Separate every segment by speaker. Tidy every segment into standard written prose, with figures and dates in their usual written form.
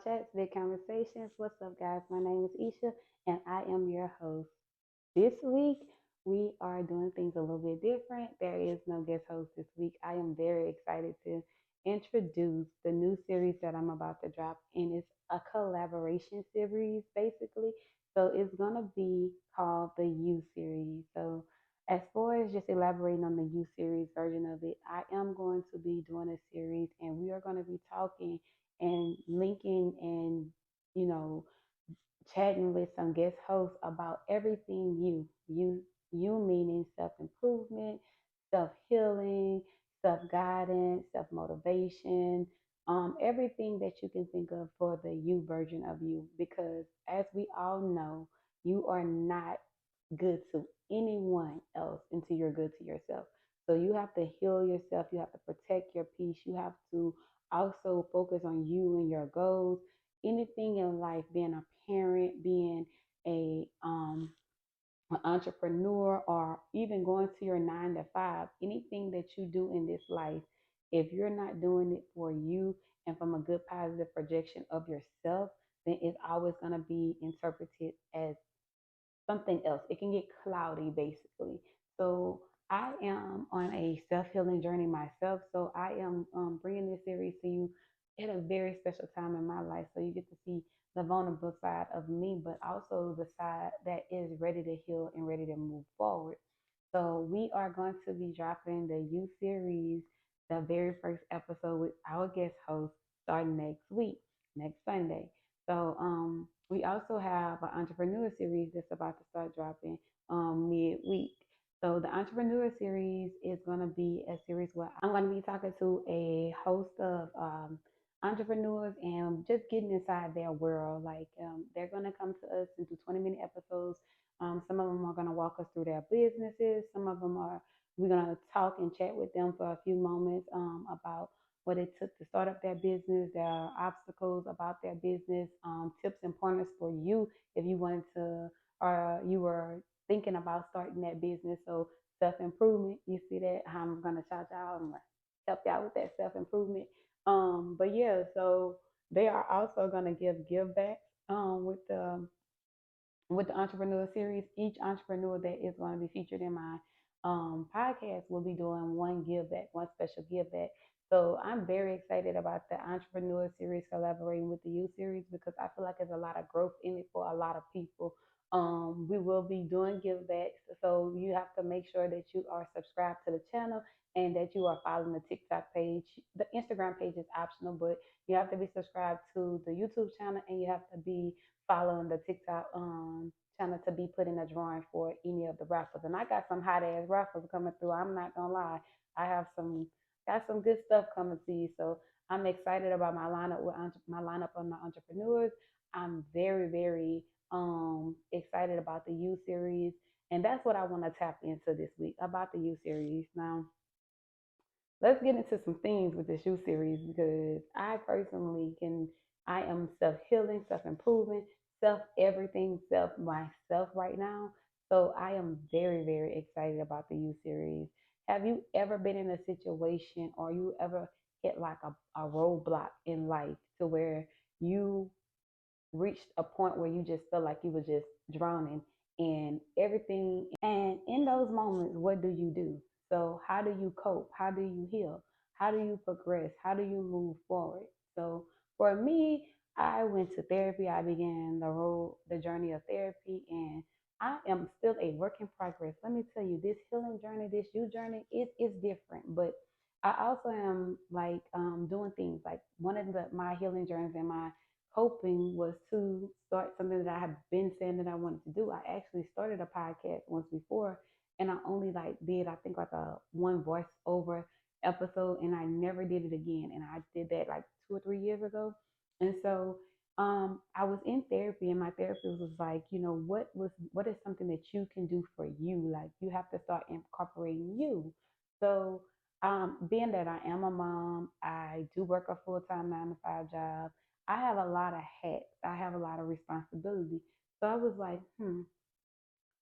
Speaker 1: Chats, Big Conversations. What's up, guys? My name is Isha, and I am your host. This week, we are doing things a little bit different. There is no guest host this week. I am very excited to introduce the new series that I'm about to drop, and it's a collaboration series, basically. So it's gonna be called the U series. So as far as just elaborating on the U series version of it, I am going to be doing a series, and we are going to be talking and linking and you know chatting with some guest hosts about everything you meaning self-improvement, self-healing, self-guidance, self-motivation, everything that you can think of for the you version of you, because as we all know, you are not good to anyone else until you're good to yourself. So you have to heal yourself, you have to protect your peace, you have to also focus on you and your goals. Anything in life, being a parent, being a an entrepreneur, or even going to your 9 to 5, anything that you do in this life, if you're not doing it for you and from a good positive projection of yourself, then it's always going to be interpreted as something else. It can get cloudy, basically. So I am on a self healing journey myself. So I am bringing this series to you at a very special time in my life. So you get to see the vulnerable side of me, but also the side that is ready to heal and ready to move forward. So we are going to be dropping the U series, the very first episode with our guest host starting next week, next Sunday. So we also have an entrepreneur series that's about to start dropping midweek. So the entrepreneur series is going to be a series where I'm going to be talking to a host of entrepreneurs and just getting inside their world. Like they're going to come to us and do 20-minute episodes. Some of them are going to walk us through their businesses. Some of them are we're going to talk and chat with them for a few moments about what it took to start up their business, their obstacles about their business, tips and pointers for you if you wanted to, or you were thinking about starting that business. So self improvement, you see that I'm gonna shout y'all, I'm gonna help y'all with that self improvement. But yeah, so they are also gonna give back with the entrepreneur series. Each entrepreneur that is going to be featured in my podcast will be doing one give back, one special give back. So I'm very excited about the entrepreneur series collaborating with the U series because I feel like there's a lot of growth in it for a lot of people. We will be doing give backs, so you have to make sure that you are subscribed to the channel and that you are following the TikTok page. The Instagram page is optional, but you have to be subscribed to the YouTube channel and you have to be following the TikTok channel to be put in a drawing for any of the raffles. And I got some hot ass raffles coming through. I'm not gonna lie. I have some got some good stuff coming to you. So I'm excited about my lineup with my lineup on the entrepreneurs. I'm very excited about the U series. And that's what I want to tap into this week about the U series. Now, let's get into some things with the shoe series because I personally I am self healing, self improving, self everything, self myself right now. So I am very excited about the U series. Have you ever been in a situation or you ever hit like a roadblock in life to where you reached a point where you just felt like you were just drowning in everything. And in those moments, what do you do? So, how do you cope? How do you heal? How do you progress? How do you move forward? So, for me, I went to therapy. I began the journey of therapy, and I am still a work in progress. Let me tell you, this healing journey, this you journey, it is different. But I also am like doing things like one of my healing journeys and my hoping was to start something that I have been saying that I wanted to do. I actually started a podcast once before and I only like did I think like a one voiceover episode and I never did it again. And I did that like 2 or 3 years ago. And so I was in therapy and my therapist was like, what is something that you can do for you? Like you have to start incorporating you. So being that I am a mom, I do work a full-time 9 to 5 job. I have a lot of hats. I have a lot of responsibility. So I was like,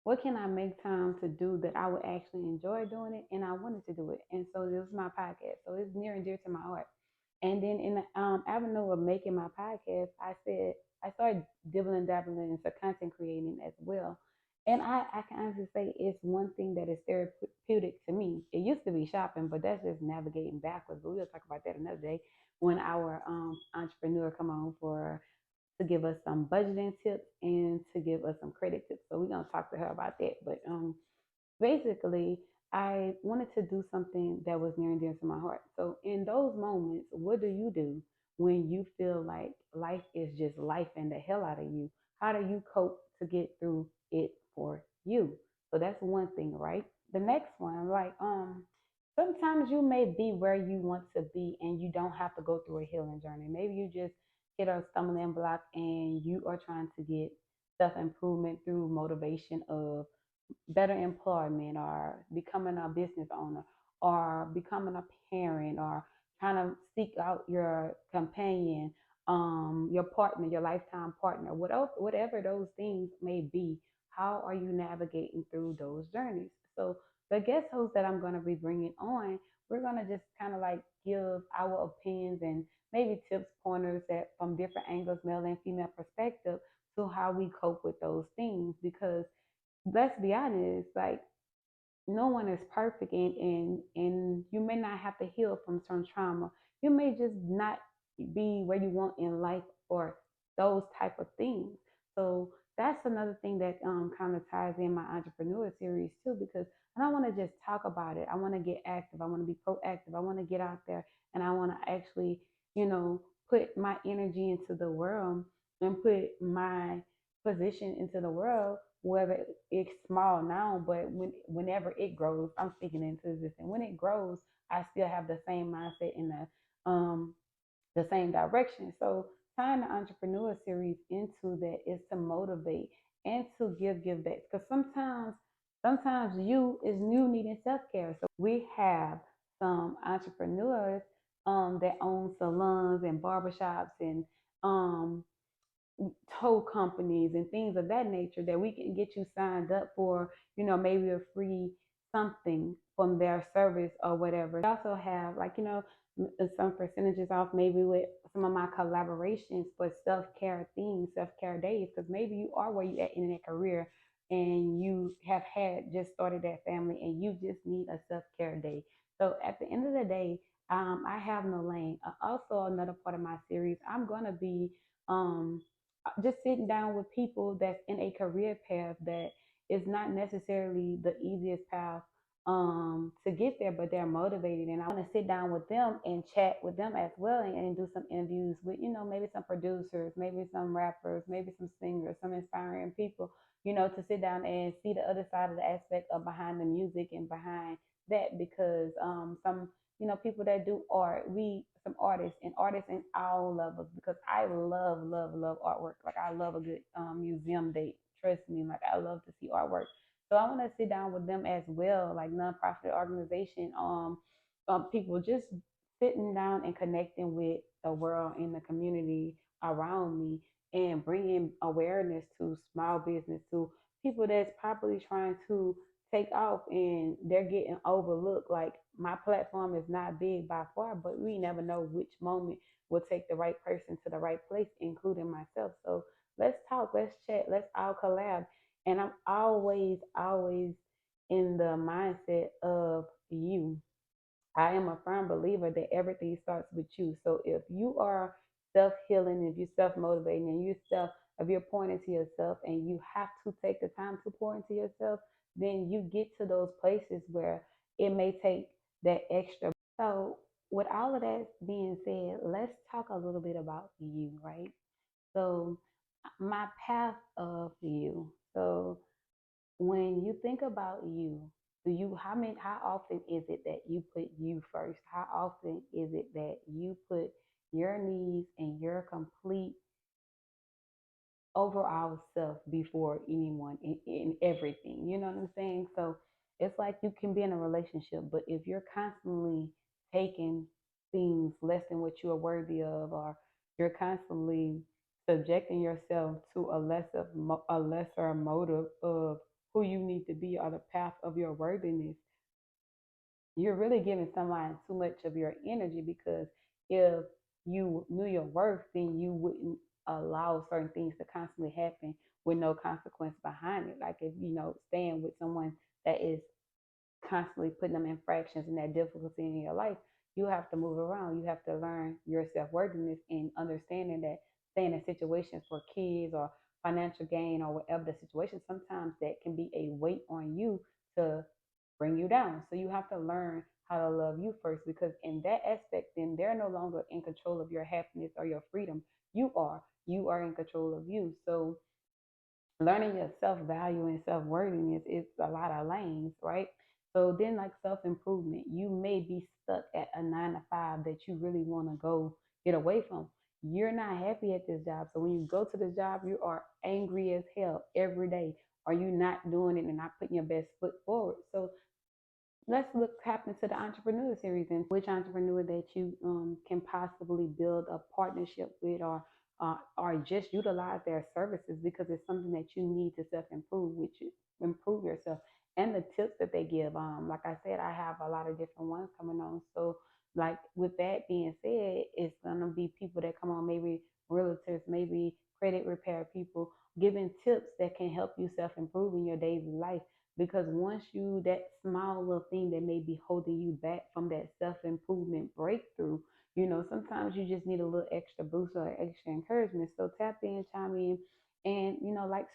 Speaker 1: what can I make time to do that I would actually enjoy doing it? And I wanted to do it. And so this is my podcast. So it's near and dear to my heart. And then in the avenue of making my podcast, I said I started dibbling dabbling into content creating as well. And I can honestly say it's one thing that is therapeutic to me. It used to be shopping, but that's just navigating backwards. But we'll talk about that another day when our entrepreneur come on for to give us some budgeting tips and to give us some credit tips. So we're gonna talk to her about that. But basically, I wanted to do something that was near and dear to my heart. So, in those moments, what do you do when you feel like life is just life and the hell out of you? How do you cope to get through it for you? So that's one thing, right? The next one, like sometimes you may be where you want to be and you don't have to go through a healing journey. Maybe you just hit a stumbling block and you are trying to get self improvement through motivation of better employment or becoming a business owner or becoming a parent or trying to seek out your companion, your partner, your lifetime partner, whatever those things may be. How are you navigating through those journeys? So the guest host that I'm going to be bringing on, we're going to just kind of like give our opinions and maybe tips, pointers that from different angles, male and female perspective, to how we cope with those things. Because let's be honest, like no one is perfect, and you may not have to heal from some trauma. You may just not be where you want in life or those type of things. So that's another thing that kind of ties in my entrepreneur series too, because I don't want to just talk about it. I want to get active. I want to be proactive. I want to get out there and I want to actually, you know, put my energy into the world and put my position into the world, whether it's small now, but whenever it grows, I'm speaking into existence. And when it grows, I still have the same mindset in the same direction. So tying the entrepreneur series into that is to motivate and to give back. Because sometimes you needing self care. So we have some entrepreneurs that own salons and barbershops and um tow companies and things of that nature that we can get you signed up for, maybe a free something from their service or whatever. We also have like, some percentages off maybe with some of my collaborations for self-care things, self-care days, because maybe you are where you at in that career and you have had just started that family and you just need a self-care day. So at the end of the day, I have no lane. Also, another part of my series, I'm gonna be um, just sitting down with people that's in a career path that is not necessarily the easiest path to get there, but they're motivated. And I want to sit down with them and chat with them as well and do some interviews with, maybe some producers, maybe some rappers, maybe some singers, some inspiring people, to sit down and see the other side of the aspect of behind the music and behind that because some people that do art, we some artists in all levels because I love artwork. Like I love a good museum date. Trust me, like I love to see artwork. So I want to sit down with them as well, like nonprofit organization, people just sitting down and connecting with the world and the community around me and bringing awareness to small business, to people that's probably trying to take off and they're getting overlooked. Like my platform is not big by far, but we never know which moment will take the right person to the right place, including myself. So let's talk, let's chat, let's all collab. And I'm always in the mindset of you. I am a firm believer that everything starts with you. So if you are self healing, if you're self motivating, and if you're pouring into yourself, and you have to take the time to pour into yourself, then you get to those places where it may take that extra. So with all of that being said, let's talk a little bit about you, right? So my path of you. So when you think about you, do you how often is it that you put you first? How often is it that you put your needs and your complete overall self before anyone in everything? You know what I'm saying? So it's like you can be in a relationship, but if you're constantly taking things less than what you are worthy of, or you're constantly subjecting yourself to a lesser motive of who you need to be or the path of your worthiness, you're really giving someone too much of your energy because if you knew your worth, then you wouldn't allow certain things to constantly happen with no consequence behind it. Like if staying with someone that is constantly putting them in fractions and that difficulty in your life, you have to move around. You have to learn your self worthiness and understanding that staying in situations for kids or financial gain or whatever the situation, sometimes that can be a weight on you to bring you down. So you have to learn how to love you first, because in that aspect, then they're no longer in control of your happiness or your freedom. You are in control of you. So learning your self value and self worthiness is a lot of lanes, right? So then, like self improvement, you may be stuck at a 9 to 5 that you really want to go get away from. You're not happy at this job. So when you go to this job, you are angry as hell every day. Are you not doing it and not putting your best foot forward? So let's look tap into the entrepreneur series and which entrepreneur that you can possibly build a partnership with, or just utilize their services because it's something that you need to self improve, which you improve yourself, and the tips that they give. Like I said, I have a lot of different ones coming on. So like with that being said, it's gonna be people that come on, maybe realtors, maybe credit repair people, giving tips that can help you self improve in your daily life, because once you, that small little thing that may be holding you back from that self improvement breakthrough, sometimes you just need a little extra boost or extra encouragement. So tap in, chime in, and like,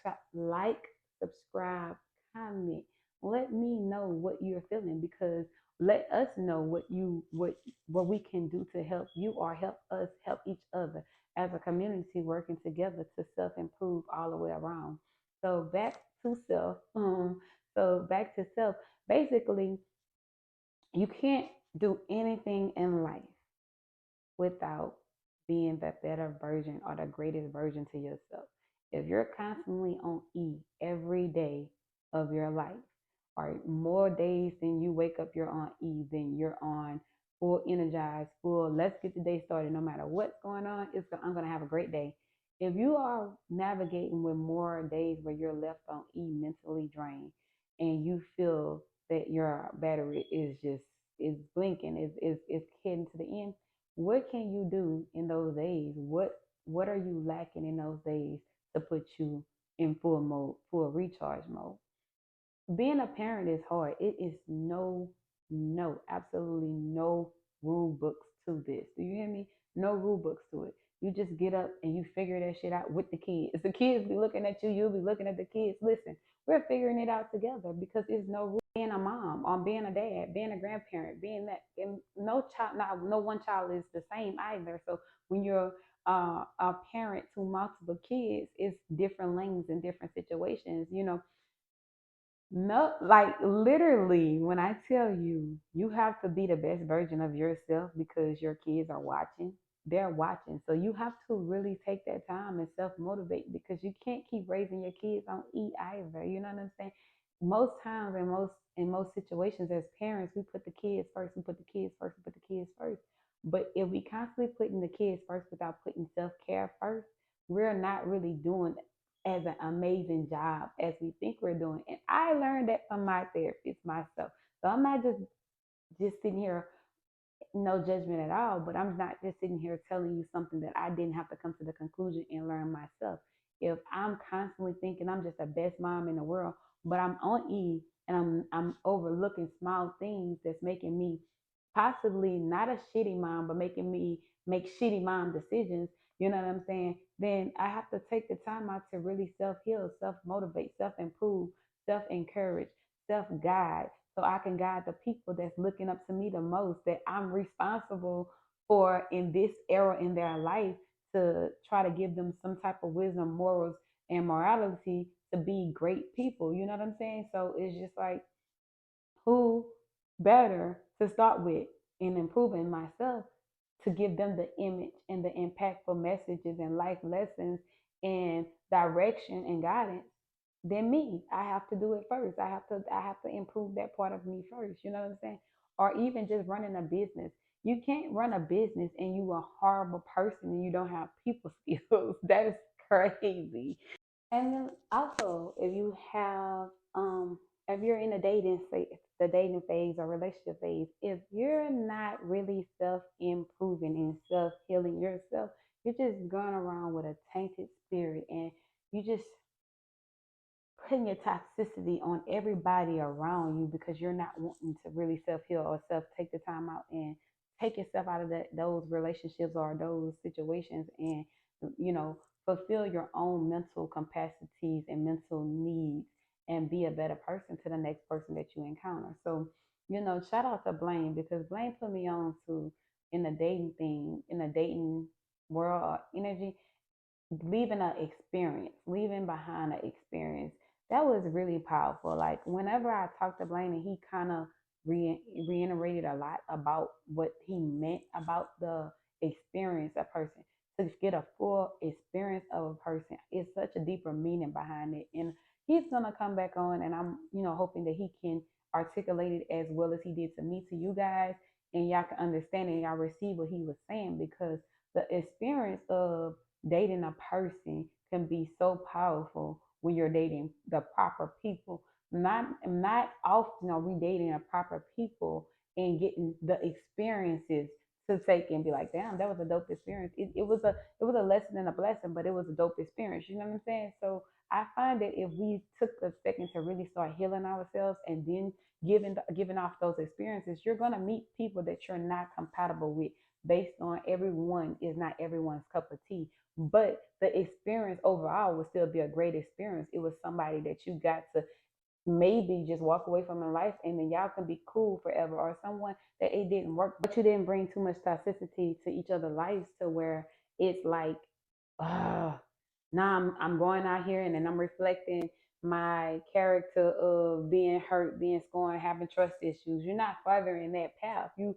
Speaker 1: subscribe, comment. Let me know what you're feeling, because let us know what we can do to help you, or help us help each other as a community working together to self improve all the way around. So back to self. So back to self. Basically, you can't do anything in life without being the better version or the greatest version to yourself. If you're constantly on E every day of your life, or more days than you wake up, you're on E, then you're on full energized, full, let's get the day started. No matter what's going on, I'm going to have a great day. If you are navigating with more days where you're left on E, mentally drained, and you feel that your battery is blinking, is heading to the end, what can you do in those days? What are you lacking in those days to put you in full mode, full recharge mode? Being a parent is hard. It is absolutely no rule books to this. Do you hear me? No rule books to it. You just get up and you figure that shit out with the kids. If the kids be looking at you, you'll be looking at the kids. Listen, we're figuring it out together, because it's no rule. Being a mom, or being a dad, being a grandparent, being that, and no child, no one child is the same either. So when you're a parent to multiple kids, it's different lanes and different situations. No, like literally, when I tell you, you have to be the best version of yourself because your kids are watching. They're watching. So you have to really take that time and self motivate, because you can't keep raising your kids on E either. You know what I'm saying? Most times, in most situations, as parents, we put the kids first, we put the kids first, we put the kids first. But if we constantly putting the kids first without putting self care first, we're not really doing as an amazing job as we think we're doing. And I learned that from my therapist myself. So I'm not just sitting here, no judgment at all, but I'm not just sitting here telling you something that I didn't have to come to the conclusion and learn myself. If I'm constantly thinking I'm just the best mom in the world, but I'm on E and I'm overlooking small things that's making me possibly not a shitty mom, but making me make shitty mom decisions, you know what I'm saying? Then I have to take the time out to really self heal, self motivate, self improve, self encourage, self guide, so I can guide the people that's looking up to me the most, that I'm responsible for in this era in their life, to try to give them some type of wisdom, morals, and morality to be great people. You know what I'm saying? So it's just like, who better to start with in improving myself, to give them the image and the impactful messages and life lessons and direction and guidance than me. I have to do it first. I have to improve that part of me first. You know what I'm saying? Or even just running a business. You can't run a business and you a horrible person and you don't have people skills. That is crazy. And then also, if you have if you're in the dating phase or relationship phase, if you're not really self improving and self healing yourself, you're just going around with a tainted spirit, and you just putting your toxicity on everybody around you because you're not wanting to really self heal or self take the time out and take yourself out of those relationships or those situations, and you know fulfill your own mental capacities and mental needs and be a better person to the next person that you encounter. So shout out to Blaine, because Blaine put me on to in the dating thing, in the dating world or energy, leaving an experience, leaving behind an experience. That was really powerful. Like whenever I talked to Blaine, and he kind of reiterated a lot about what he meant about the experience a person, to get a full experience of a person. It's such a deeper meaning behind it. And he's gonna come back on, and I'm, hoping that he can articulate it as well as he did to me, to you guys, and y'all can understand it and y'all receive what he was saying, because the experience of dating a person can be so powerful when you're dating the proper people. Not often are we dating the proper people and getting the experiences to take and be like, damn, that was a dope experience. It was a lesson and a blessing, but it was a dope experience. You know what I'm saying? So I find that if we took a second to really start healing ourselves and then giving off those experiences, you're gonna meet people that you're not compatible with, based on everyone is not everyone's cup of tea, but the experience overall would still be a great experience. It was somebody that you got to maybe just walk away from in life, and then y'all can be cool forever, or someone that it didn't work, but you didn't bring too much toxicity to each other's lives to where it's like, ah, now I'm going out here and then I'm reflecting my character of being hurt, being scorned, having trust issues. You're not furthering that path. You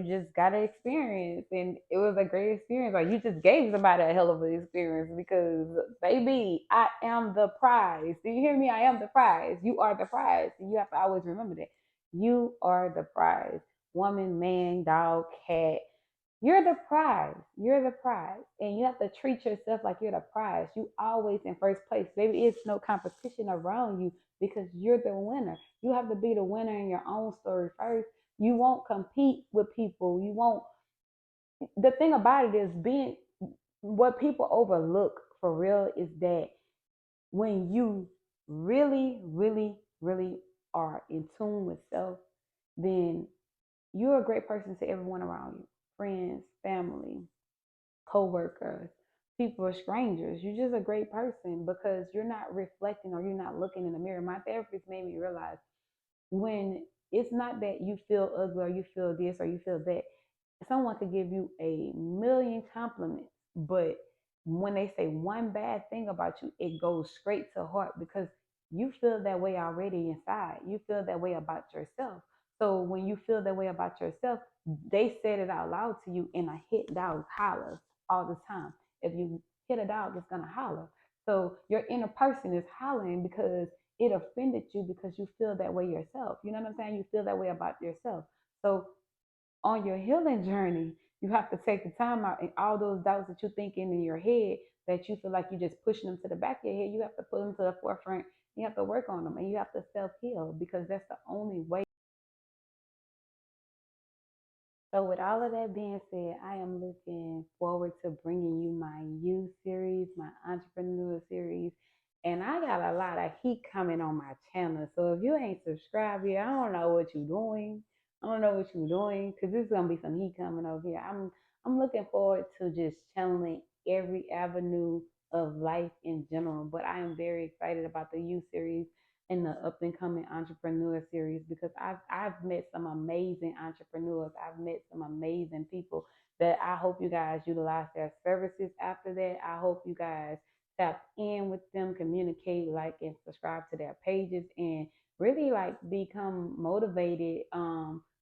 Speaker 1: just got to experience, and it was a great experience. Or you just gave somebody a hell of an experience, because baby, I am the prize. Do you hear me? I am the prize. You are the prize. And you have to always remember that. You are the prize. Woman, man, dog, cat, you're the prize. You're the prize. And you have to treat yourself like you're the prize. You always in first place. Baby, it's no competition around you, because you're the winner. You have to be the winner in your own story first. You won't compete with people. You won't. The thing about it is, being what people overlook for real is that when you really, really, really are in tune with self, then you're a great person to everyone around you, friends, family, co-workers, people are strangers. You're just a great person because you're not reflecting or you're not looking in the mirror. My therapist made me realize, when it's not that you feel ugly or you feel this or you feel that, someone could give you a million compliments, but when they say one bad thing about you, it goes straight to heart, because you feel that way already inside. You feel that way about yourself. So when you feel that way about yourself, they said it out loud to you, and a hit dog hollers all the time. If you hit a dog, it's gonna holler. So your inner person is hollering because it offended you, because you feel that way yourself. You know what I'm saying? You feel that way about yourself. So on your healing journey, you have to take the time out, and all those doubts that you're thinking in your head, that you feel like you're just pushing them to the back of your head, you have to put them to the forefront. You have to work on them, and you have to self heal, because that's the only way. So, with all of that being said, I am looking forward to bringing you my You series, my Entrepreneur series. And I got a lot of heat coming on my channel. So, if you ain't subscribed yet, I don't know what you're doing. I don't know what you're doing, because there's going to be some heat coming over here. I'm looking forward to just channeling every avenue of life in general. But I am very excited about the You series in the up and coming entrepreneur series, because I've met some amazing entrepreneurs. I've met some amazing people that I hope you guys utilize their services after that. I hope you guys tap in with them, communicate, like, and subscribe to their pages, and really like become motivated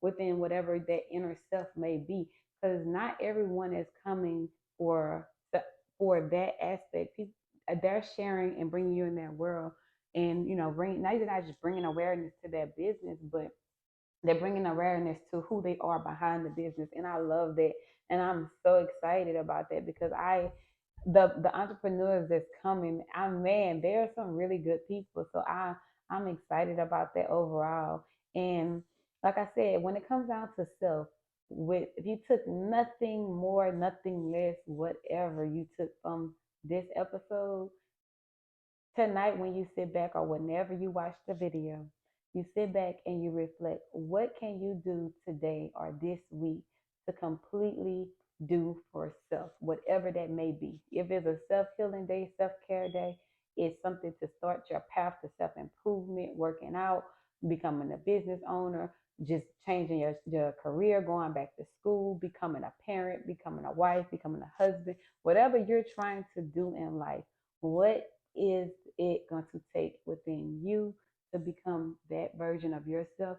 Speaker 1: within whatever that inner self may be, because not everyone is coming for for that aspect. People, they're sharing and bringing you in their world, and bring, now you're not just bringing awareness to their business, but they're bringing awareness to who they are behind the business, and I love that, and I'm so excited about that, because the entrepreneurs that's coming, I'm, man, there are some really good people. So I'm excited about that overall. And like I said, when it comes down to self, with if you took nothing more, nothing less, whatever you took from this episode, tonight when you sit back or whenever you watch the video, you sit back and you reflect, what can you do today or this week to completely do for self, whatever that may be. If it's a self-healing day, self-care day, it's something to start your path to self-improvement, working out, becoming a business owner, just changing your career, going back to school, becoming a parent, becoming a wife, becoming a husband, whatever you're trying to do in life. What is it going to take within you to become that version of yourself,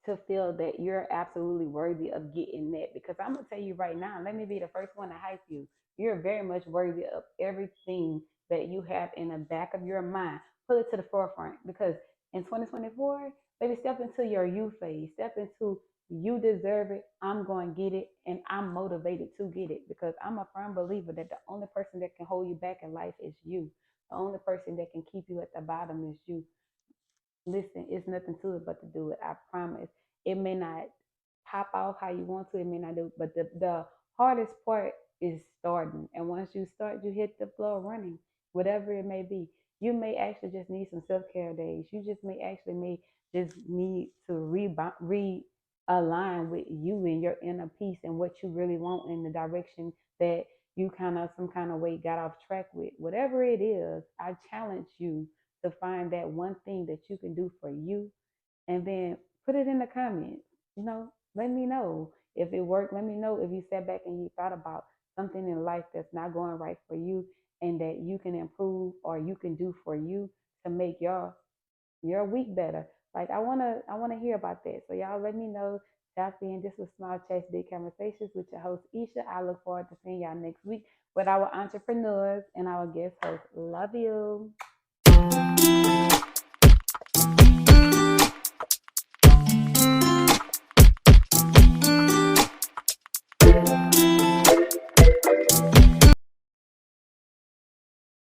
Speaker 1: to feel that you're absolutely worthy of getting that? Because I'm going to tell you right now, let me be the first one to hype you. You're very much worthy of everything that you have in the back of your mind. Put it to the forefront, because in 2024, baby, step into your you phase. Step into, you deserve it. I'm going to get it. And I'm motivated to get it, because I'm a firm believer that the only person that can hold you back in life is you. The only person that can keep you at the bottom is you. Listen, it's nothing to it but to do it. I promise. It may not pop off how you want to, it may not do, but the hardest part is starting. And once you start, you hit the floor running, whatever it may be. You may actually just need some self care days. You just may just need to realign with you and your inner peace and what you really want in the direction that you kind of some kind of way got off track with. Whatever it is, I challenge you to find that one thing that you can do for you, and then put it in the comments. Let me know if it worked. Let me know if you sat back and you thought about something in life that's not going right for you and that you can improve or you can do for you to make your week better. Like I wanna hear about that. So y'all let me know. Tap in. This was Small Chats Big Conversations with your host Isha. I look forward to seeing y'all next week with our entrepreneurs and our guest host. Love you.